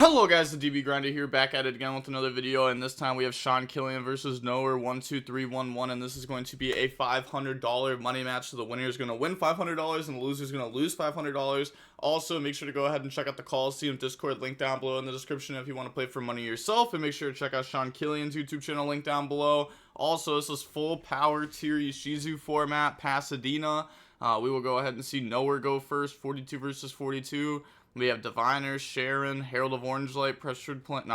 Hello guys, the DB Grinder here, back at it again with another video, and this time we have Sean Killian versus Noah 12311, and this is going to be a $500 money match. So the winner is going to win $500 and the loser is going to lose $500. Also, make sure to go ahead and check out the Coliseum Discord link down below in the description if you want to play for money yourself, and make sure to check out Sean Killian's YouTube channel link down below. Also, this is full power tier Shizu format, Pasadena. We will go ahead and see Noah go first, 42 versus 42. We have Diviner, Sharon, Herald of Orange Light, Primal Planet,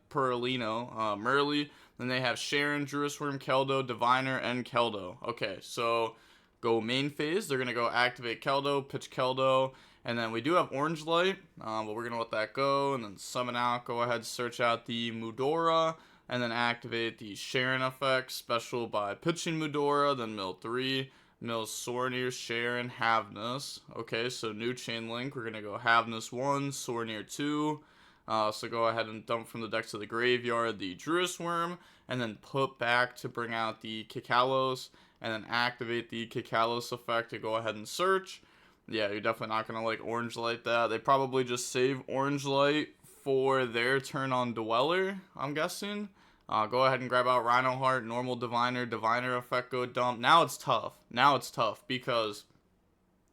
Perlino, Merly. Then they have Sharon, Druisworm, Keldo, Diviner, and Keldo. Okay, so go main phase. They're going to go activate Keldo, pitch Keldo. And then we do have Orange Light, but we're going to let that go. And then summon out, go ahead, search out the Mudora. And then activate the Sharon effect, special by pitching Mudora, then mill 3. Mills, Sornier, Sharon, Havnus. Okay, so new chain link. We're going to go Havnus 1, Sornier 2. So go ahead and dump from the deck to the graveyard the Druisworm. And then put back to bring out the Kikalos. And then activate the Kikalos effect to go ahead and search. Yeah, you're definitely not going to like Orange Light that. They probably just save Orange Light for their turn on Dweller, I'm guessing. Go ahead and grab out Rhino Heart, normal Diviner, Diviner effect, go dump. Now it's tough. Because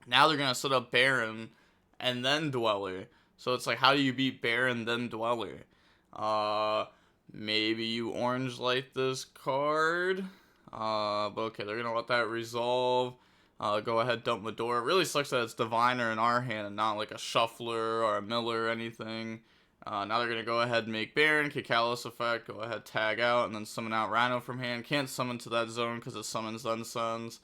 now they're going to set up Baron and then Dweller. So it's like, how do you beat Baron then Dweller? Maybe you Orange Light this card. But okay, they're going to let that resolve. Go ahead, dump Medora. It really sucks that it's Diviner in our hand and not like a Shuffler or a Miller or anything. Now they're going to go ahead and make Baron, Kikalos effect, go ahead, tag out, and then summon out Rhino from hand. Can't summon to that zone because it summons then sends.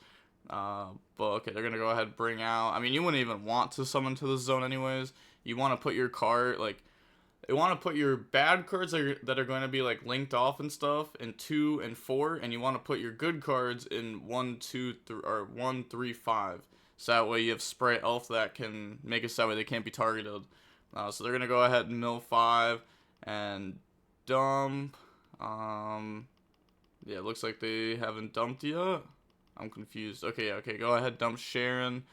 But okay, they're going to go ahead and bring out, I mean, you wouldn't even want to summon to this zone anyways. You want to put your card, like, you want to put your bad cards that are going to be, like, linked off and stuff in 2 and 4, and you want to put your good cards in 1, 2, 3, or 1, 3, 5. So that way you have Spray Elf that can make it so that way they can't be targeted. So they're going to go ahead and mill 5 and dump. Yeah, it looks like they haven't dumped yet. I'm confused. Okay, go ahead, dump Sharon.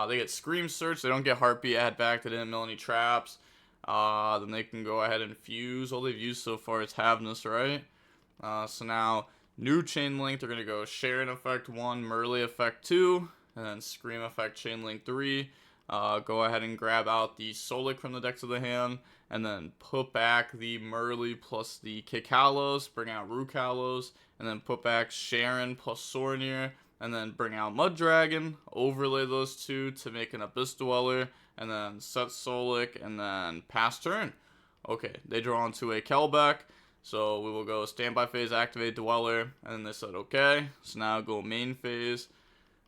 They get Scream Search. They don't get Heartbeat add back. They didn't mill any traps. Then they can go ahead and fuse. All they've used so far is Havnus, right? So now, new Chain Link. They're going to go Sharon effect 1, Merly effect 2, and then Scream effect Chain Link 3. Go ahead and grab out the Solic from the decks of the hand, and then put back the Merly plus the Kikalos, bring out Rukalos, and then put back Sharon plus Sornier, and then bring out Mud Dragon, overlay those two to make an Abyss Dweller, and then set Solic, and then pass turn. Okay, they draw onto a Kelbeck, so we will go standby phase, activate Dweller, and then they said okay, so now go main phase.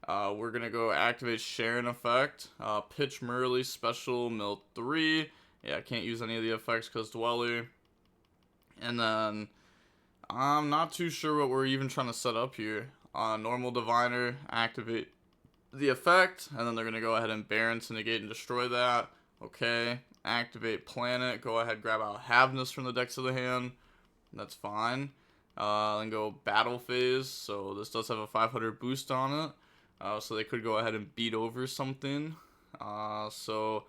We're going to go activate Sharon effect, pitch Merly, special, mill 3. Yeah, I can't use any of the effects because Dweller. And then, I'm not too sure what we're even trying to set up here. Normal Diviner, activate the effect, and then they're going to go ahead and Baron to negate and destroy that. Okay, activate Planet, go ahead, grab out Havnus from the decks of the hand. That's fine. Then go Battle Phase, so this does have a 500 boost on it. So they could go ahead and beat over something. So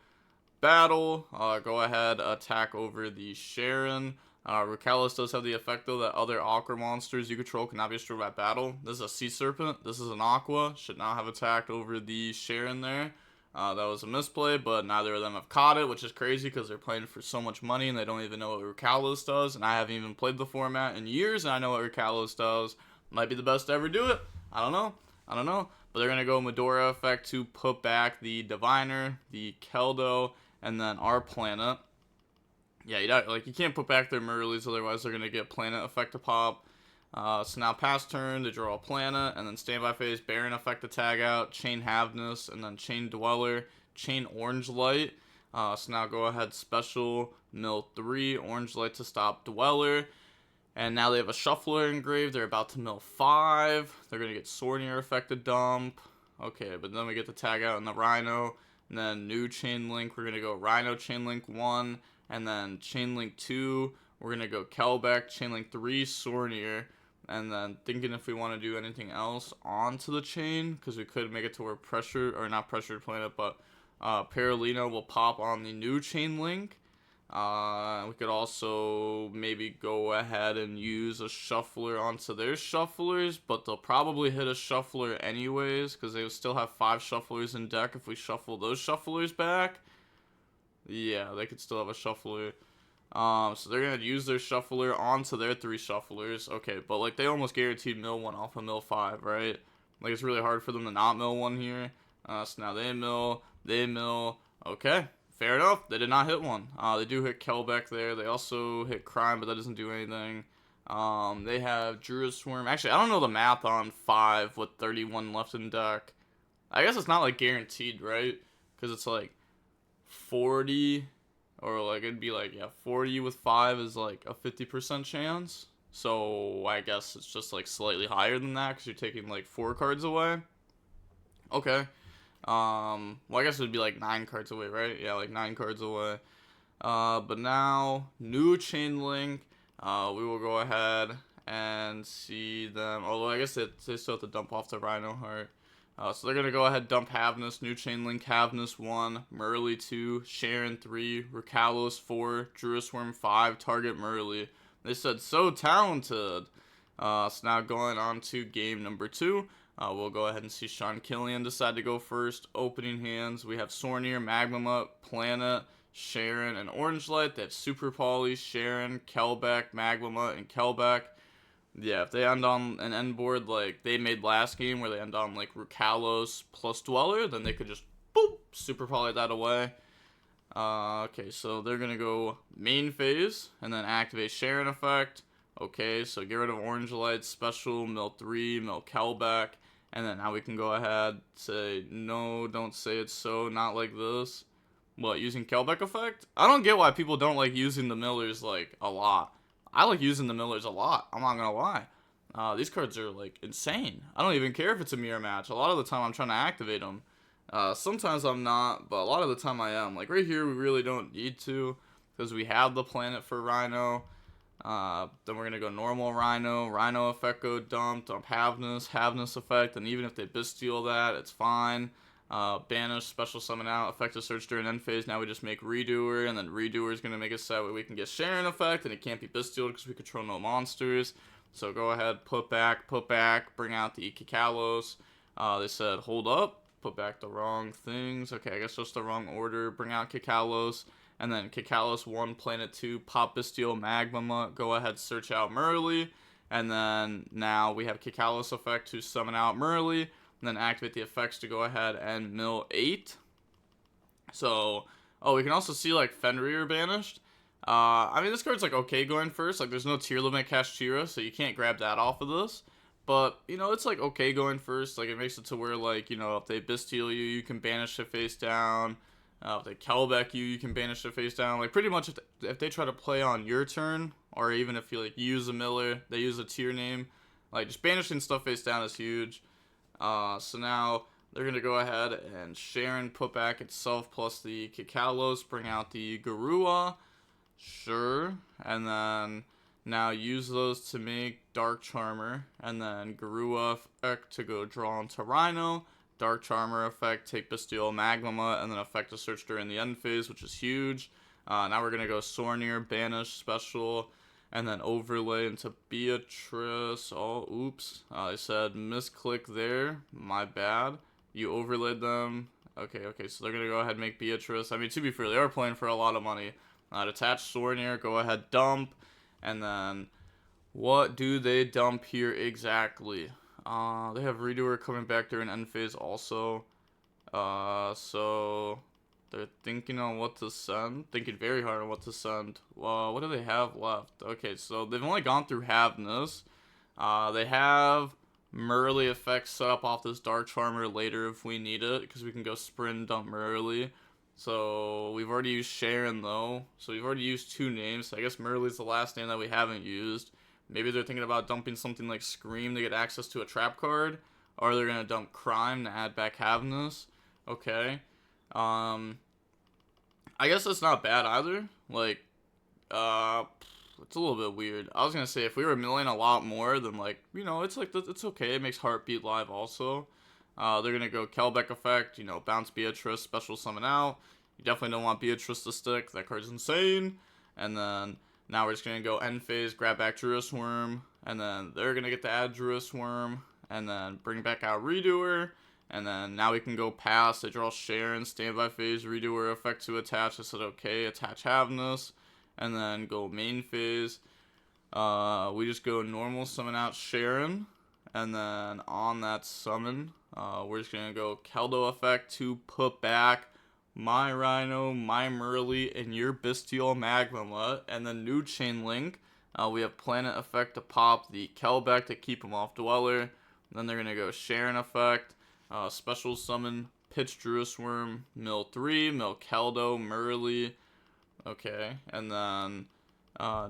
battle, go ahead, attack over the Sharon. Rukalos does have the effect though that other Aqua monsters you control cannot be destroyed by battle. This is a Sea Serpent. This is an Aqua. Should not have attacked over the Sharon there. That was a misplay, but neither of them have caught it, which is crazy because they're playing for so much money and they don't even know what Rukalos does. And I haven't even played the format in years and I know what Rukalos does. Might be the best to ever do it. I don't know. But they're going to go Medora effect to put back the Diviner, the Keldo, and then our Planet. Yeah, you can't put back their Merleys, otherwise they're going to get Planet effect to pop. So now pass turn to draw a Planet, and then standby phase, Baron effect to tag out, Chain Havnus, and then Chain Dweller, Chain Orange Light. So now go ahead, special, mill 3, Orange Light to stop Dweller. And now they have a Shuffler engraved. They're about to mill 5. They're going to get Sornier effect to dump. Okay, but then we get the tag out in the Rhino. And then new Chain Link. We're going to go Rhino Chain Link 1. And then Chain Link 2. We're going to go Kelbeck. Chain Link 3, Sornier. And then thinking if we want to do anything else onto the chain. Because we could make it to where pressure, or not pressured planet, but Paralino will pop on the new chain link. We could also maybe go ahead and use a shuffler onto their shufflers, but they'll probably hit a shuffler anyways, because they still have 5 shufflers in deck if we shuffle those shufflers back. Yeah, they could still have a shuffler. So they're gonna use their shuffler onto their 3 shufflers. Okay, but like they almost guaranteed mill 1 off of mill 5, right? Like it's really hard for them to not mill 1 here. So now they mill. Okay, fair enough. They did not hit 1. They do hit Kelbeck there. They also hit Crime, but that doesn't do anything. They have Druid Swarm. Actually, I don't know the math on 5 with 31 left in deck. I guess it's not like guaranteed, right? Because it's like 40, or like it'd be like, yeah, 40 with 5 is like a 50% chance. So I guess it's just like slightly higher than that because you're taking like 4 cards away. Okay. Well, I guess it would be like 9 cards away, right? Yeah, like 9 cards away. But now, new chain link. We will go ahead and see them. Although I guess they still have to dump off the Rhino Heart. So they're going to go ahead, dump Havnus, new chain link, Havnus 1, Murley 2, Sharon 3, Rukalos 4, Druisworm 5, target Murley. They said, so talented. So now going on to game number 2. We'll go ahead and see Sean Killian decide to go first. Opening hands, we have Sornier, Magmamut, Planet, Sharon, and Orange Light. They have Super Poly, Sharon, Kelbeck, Magmamut, and Kelbeck. Yeah, if they end on an end board like they made last game, where they end on like Rukalos plus Dweller, then they could just boop Super Poly that away. Okay, so they're gonna go main phase and then activate Sharon effect. Okay, so get rid of Orange Light, special, mill 3, mill Kelbeck, and then now we can go ahead, say, no, don't say it's so, not like this. What, using Kelbeck effect? I don't get why people don't like using the millers, like, a lot. I like using the millers a lot, I'm not gonna lie. These cards are, like, insane. I don't even care if it's a mirror match. A lot of the time I'm trying to activate them. Sometimes I'm not, but a lot of the time I am. Like, right here, we really don't need to, because we have the planet for Rhino. Then we're going to go normal Rhino effect go dump Havnus effect, and even if they Bestial that, it's fine. Banish, special summon out, effective search during end phase. Now we just make Redoer, and then Redoer is going to make it so we can get Sharon effect, and it can't be Bestial because we control no monsters. So go ahead, put back, bring out the Kikalos. They said, hold up, put back the wrong things. Okay, I guess just the wrong order. Bring out Kikalos. And then Kikalos 1, Planet 2, pop Bestial, Magmamut, go ahead, search out Murley. And then now we have Kikalos effect to summon out Murley. And then activate the effects to go ahead and mill 8. So, oh, we can also see like Fenrir banished. I mean, this card's like okay going first. Like, there's no Tearlament Kashtira, so you can't grab that off of this. But, you know, it's like okay going first. Like, it makes it to where, like, you know, if they Bestial you, you can banish it face down. If they Kelbeck you, you can banish it face down. Like, pretty much if they try to play on your turn, or even if you, like, use a Miller, they use a tier name, like, just banishing stuff face down is huge. So now they're going to go ahead and Sharon put back itself plus the Kikalos, bring out the Garua. Sure. And then now use those to make Dark Charmer, and then Garua effect to go draw into Rhino. Dark Charmer effect, take Bestial Magmamut, and then effect a search during the end phase, which is huge. Now we're going to go Sornier, Banish, Special, and then overlay into Beatrice. Oh, oops. I said misclick there. My bad. You overlaid them. Okay, so they're going to go ahead and make Beatrice. I mean, to be fair, they are playing for a lot of money. Detach Sornier, go ahead, dump. And then, what do they dump here exactly? They have Redoer coming back during end phase also. So they're thinking on what to send. Thinking very hard on what to send. What do they have left? Okay, so they've only gone through Havnus. They have Murley effects set up off this Dark Charmer later if we need it, because we can go sprint dump Murley. So we've already used Sharon though. So we've already used 2 names. I guess Murley's the last name that we haven't used. Maybe they're thinking about dumping something like Scream to get access to a trap card. Or they're going to dump Crime to add back Havnus. Okay. I guess that's not bad either. Like, it's a little bit weird. I was going to say, if we were milling a lot more, then, like, you know, it's like, it's okay. It makes Heartbeat live also. They're gonna go Kelbeck effect, you know, bounce Beatrice, special summon out. You definitely don't want Beatrice to stick. That card's insane. And then now we're just gonna go end phase, grab back Druid's Worm, and then they're gonna get to add Druid's Worm, and then bring back out Redoer. And then now we can go pass. They draw Sharon, standby phase, Redoer effect to attach. I said okay, attach Havness, and then go main phase. We just go normal summon out Sharon, and then on that summon, we're just gonna go Keldo effect to put back my Rhino, my Merly, and your Bestial Magma, and then new Chain Link. We have Planet effect to pop the Kelbeck to keep him off Dweller. Then they're gonna go Sharon effect, special summon, pitch Druid's Worm, mill 3, mill Keldo, Merly. Okay, and then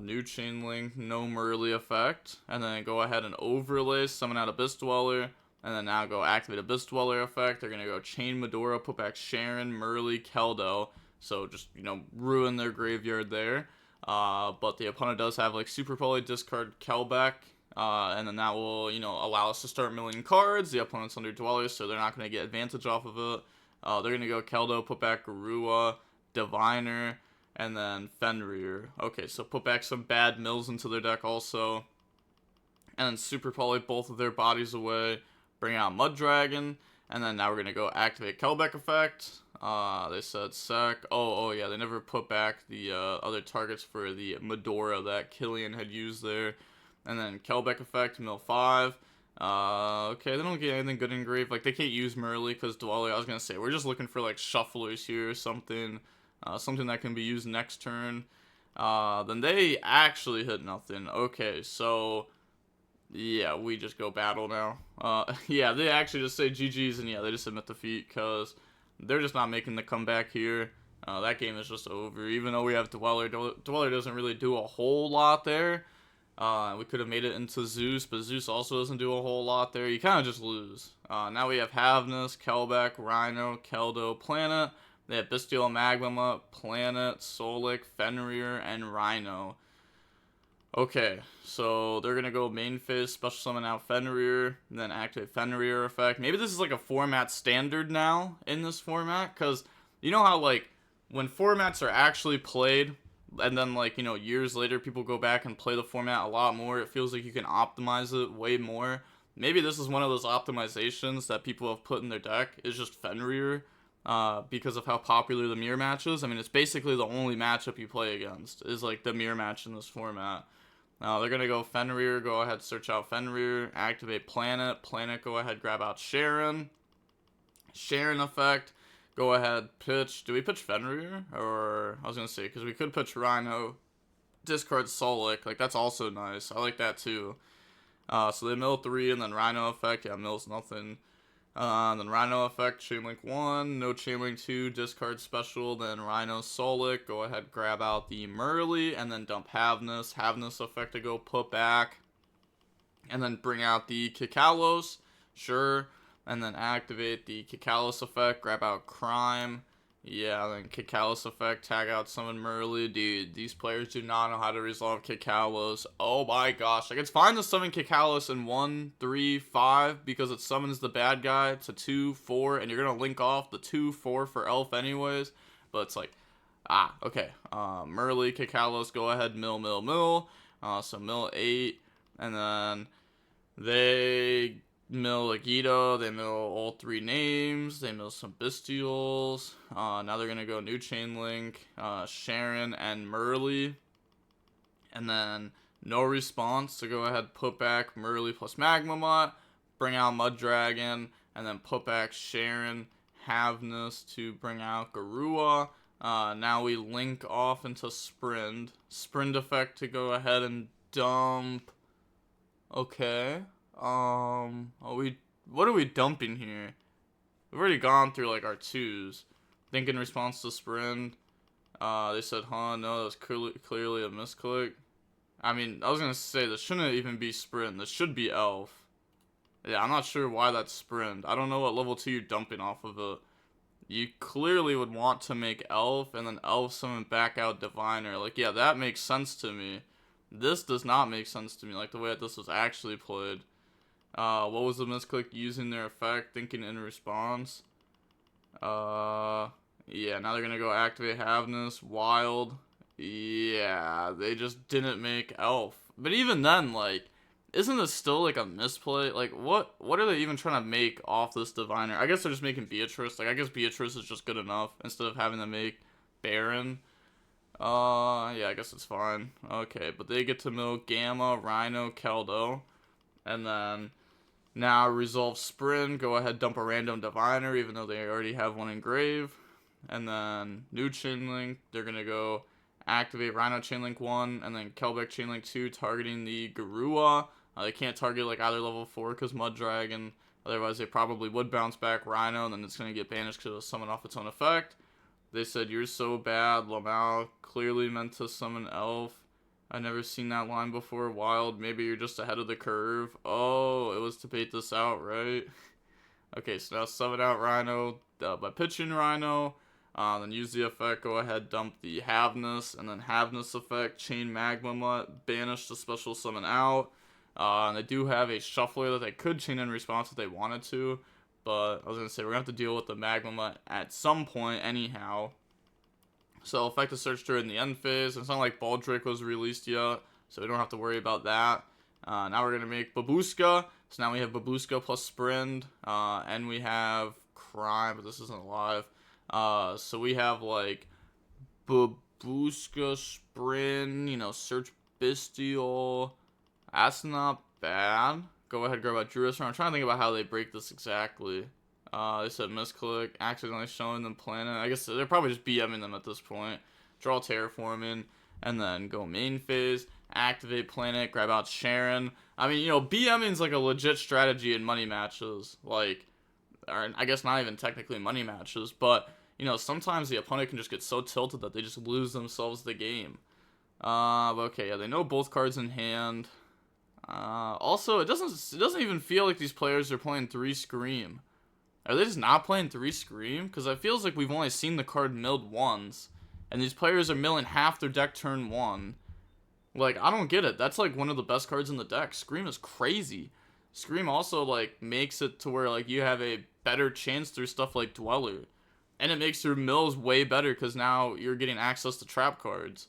new Chain Link, no Merly effect, and then go ahead and overlay, summon out Abyss Dweller, and then now go activate Abyss Dweller effect. They're gonna go Chain Medora, put back Sharon, Merly, Keldo, so just, you know, ruin their graveyard there. But the opponent does have like Super Poly, discard Kelbeck, and then that will, you know, allow us to start milling cards. The opponent's under Dweller, so they're not gonna get advantage off of it. They're gonna go Keldo, put back Garua, Diviner, and then Fenrir. Okay, so put back some bad mills into their deck also. And then Super Poly both of their bodies away. Bring out Mud Dragon. And then now we're going to go activate Kelbeck effect. They said sec. Oh yeah, they never put back the other targets for the Medora that Killian had used there. And then Kelbeck effect, mill 5. Okay, they don't get anything good engraved. Like, they can't use Merly because Dweller. I was going to say, we're just looking for, like, shufflers here or something. Something that can be used next turn. Then they actually hit nothing. Okay, so yeah, we just go battle now. Yeah, they actually just say GG's, and yeah, they just admit defeat because they're just not making the comeback here. That game is just over. Even though we have Dweller, Dweller doesn't really do a whole lot there. We could have made it into Zeus, but Zeus also doesn't do a whole lot there. You kind of just lose. Now we have Havness, Kelbeck, Rhino, Keldo, Planet. They have Bestial Magma, Planet, Solic, Fenrir, and Rhino. Okay, so they're going to go main phase, special summon out Fenrir, and then activate Fenrir effect. Maybe this is like a format standard now in this format, because you know how, like, when formats are actually played, and then, like, you know, years later people go back and play the format a lot more, it feels like you can optimize it way more. Maybe this is one of those optimizations that people have put in their deck, is just Fenrir. Because of how popular the mirror match is. I mean, it's basically the only matchup you play against is like the mirror match in this format. They're gonna go Fenrir, go ahead, search out Fenrir, activate Planet, go ahead, grab out Sharon effect, go ahead, pitch. Do we pitch Fenrir? Or, I was gonna say, because we could pitch Rhino, discard Solic, like that's also nice. I like that too. So they mill 3 and then Rhino effect, yeah, mills nothing. Then Rhino effect, Chainlink 1, no Chainlink 2, discard special, then Rhino Solic, go ahead, grab out the Merly, and then dump Havness effect to go put back, and then bring out the Kikalos, sure, and then activate the Kikalos effect, grab out Crime, yeah, then Kikalos effect, tag out summon Merly. Dude, these players do not know how to resolve Kikalos. Oh my gosh. Like, it's fine to summon Kikalos in 1, 3, 5 because it summons the bad guy to 2, 4, and you're going to link off the 2, 4 for Elf anyways. But it's like, okay. Merly, Kikalos, go ahead, mill. So mill 8, and then they mill Agito, they mill all 3 names, they mill some Bestials. Now they're gonna go new Chain Link, Sharon, and Merly. And then no response, so go ahead, put back Merly plus Magmamot, bring out Mud Dragon, and then put back Sharon, Havness to bring out Garua. Now we link off into Sprint effect to go ahead and dump. Okay. What are we dumping here? We've already gone through like our 2s. Think in response to Sprint. They said, no, that was clearly a misclick. I mean, I was gonna say this shouldn't even be Sprint. This should be Elf. Yeah, I'm not sure why that's Sprint. I don't know what level 2 you're dumping off of it. You clearly would want to make Elf and then Elf summon back out Diviner. Like, yeah, that makes sense to me. This does not make sense to me, like the way that this was actually played. What was the misclick using their effect? Thinking in response. Yeah, now they're gonna go activate Havness, Wild. Yeah, they just didn't make Elf. But even then, like, isn't this still like a misplay? Like, what are they even trying to make off this Diviner? I guess they're just making Beatrice. Like, I guess Beatrice is just good enough instead of having to make Baron. Yeah, I guess it's fine. Okay, but they get to mill Gamma, Rhino, Keldo, and then now resolve Sprint. Go ahead, dump a random Diviner, even though they already have one engraved. And then new Chainlink, they're gonna go activate Rhino Chainlink 1, and then Kelbeck Chainlink 2, targeting the Garua. They can't target like either level 4 because Mud Dragon. Otherwise, they probably would bounce back Rhino, and then it's gonna get banished because it'll summon off its own effect. They said, "You're so bad, Lamau. Clearly meant to summon Elf. I never seen that line before. Wild. Maybe you're just ahead of the curve." Oh, it was to bait this out, right? Okay, so now summon out Rhino by pitching Rhino. Then use the effect. Go ahead, dump the Havness, and then Havness effect. Chain Magma Mutt. Banish the special summon out. And they do have a Shuffler that they could chain in response if they wanted to. But I was going to say, we're going to have to deal with the Magma Mutt at some point anyhow. So effective search during the end phase. It's not like Baldric was released yet, so we don't have to worry about that. Now we're going to make Babushka. So now we have Babushka plus Sprint. And we have Crime, but this isn't alive. So we have like Babushka, Sprint, you know, Search Bestial. That's not bad. Go ahead, grab out Druid's. I'm trying to think about how they break this exactly. They said misclick, accidentally showing them planet. I guess they're probably just BMing them at this point. Draw Terraforming, and then go main phase, activate planet, grab out Sharon. I mean, you know, BMing is like a legit strategy in money matches. Like, or I guess not even technically money matches, but, you know, sometimes the opponent can just get so tilted that they just lose themselves the game. Okay, yeah, they know both cards in hand. Also, it doesn't even feel like these players are playing 3 Scream. Are they just not playing 3 Scream? Because it feels like we've only seen the card milled once, and these players are milling half their deck turn 1. Like, I don't get it. That's like one of the best cards in the deck. Scream is crazy. Scream also like makes it to where like you have a better chance through stuff like Dweller, and it makes your mills way better because now you're getting access to trap cards.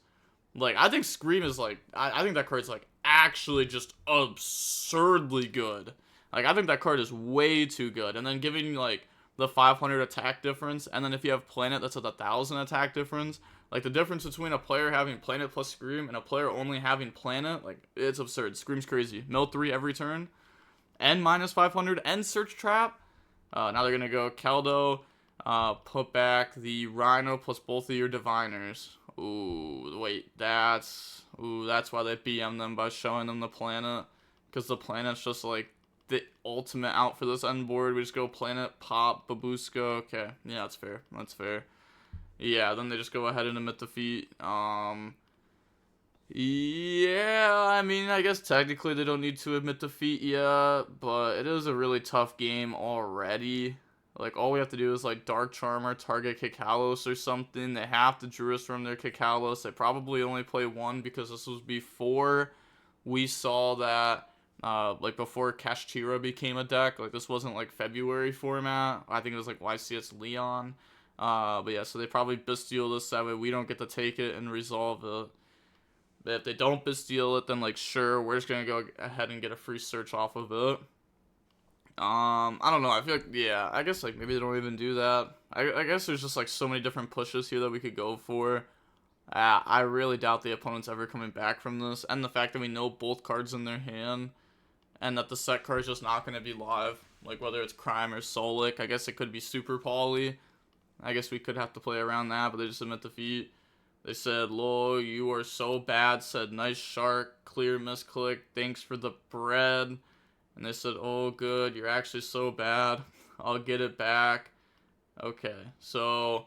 Like, I think Scream is like, I think that card's like actually just absurdly good. Like, I think that card is way too good. And then giving like the 500 attack difference, and then if you have Planet that's at 1,000 attack difference, like the difference between a player having Planet plus Scream and a player only having Planet, like, it's absurd. Scream's crazy. Mill 3 every turn, and minus 500, and Search Trap. Now they're gonna go Keldo, put back the Rhino plus both of your Diviners. Ooh, wait, that's why they BM them by showing them the planet, because the planet's just like the ultimate out for this end board. We just go planet, pop, Babushka. Okay, yeah, that's fair. That's fair. Yeah, then they just go ahead and emit defeat. Yeah, I mean, I guess technically they don't need to admit defeat yet, but it is a really tough game already. Like, all we have to do is, like, Dark Charmer, target Kikalos or something. They have to Druid's from their Kikalos. They probably only play 1 because this was before we saw that, like, before Kashtira became a deck. Like, this wasn't, like, February format. I think it was, like, YCS Leon. But yeah, so they probably Bestial this, that way we don't get to take it and resolve it. But if they don't Bestial it, then, like, sure, we're just gonna go ahead and get a free search off of it. I don't know. I feel like, yeah, I guess, like, maybe they don't even do that. I guess there's just, like, so many different pushes here that we could go for. I really doubt the opponent's ever coming back from this. And the fact that we know both cards in their hand, and that the set card's just not going to be live. Like, whether it's Crime or Solic, I guess it could be Super Poly. I guess we could have to play around that, but they just admit defeat. They said, "Lol, you are so bad," said, "Nice shark, clear misclick, thanks for the bread." And they said, "Oh, good, you're actually so bad. I'll get it back." Okay, so,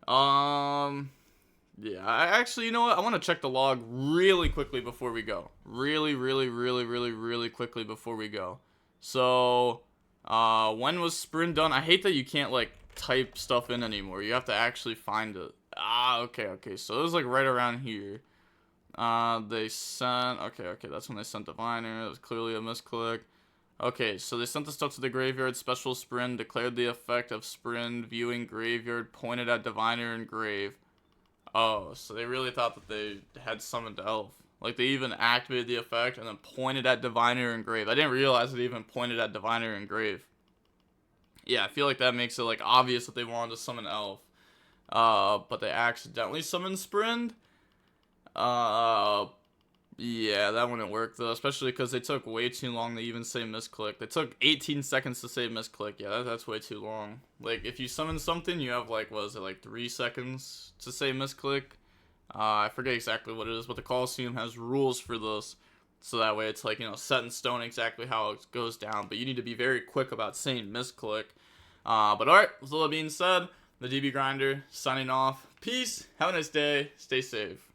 yeah, I actually, you know what? I want to check the log really quickly before we go. Really quickly before we go. So, when was Sprint done? I hate that you can't, like, type stuff in anymore. You have to actually find it. Okay, so it was, like, right around here. They sent, okay, that's when they sent Diviner. It was clearly a misclick. Okay, so they sent the stuff to the graveyard. Special Sprint declared the effect of Sprint viewing graveyard, pointed at Diviner and Grave. Oh, so they really thought that they had summoned Elf. Like, they even activated the effect and then pointed at Diviner and Grave. I didn't realize it even pointed at Diviner and Grave. Yeah, I feel like that makes it, like, obvious that they wanted to summon Elf. But they accidentally summoned Sprint. Uh, yeah, that wouldn't work, though. Especially because they took way too long to even say misclick. They took 18 seconds to say misclick. Yeah, that's way too long. Like, if you summon something, you have, like, what is it, like 3 seconds to say misclick? I forget exactly what it is, but the Coliseum has rules for this. So that way it's like, set in stone exactly how it goes down. But you need to be very quick about saying misclick. But alright, with all that being said, the DB Grinder signing off. Peace, have a nice day, stay safe.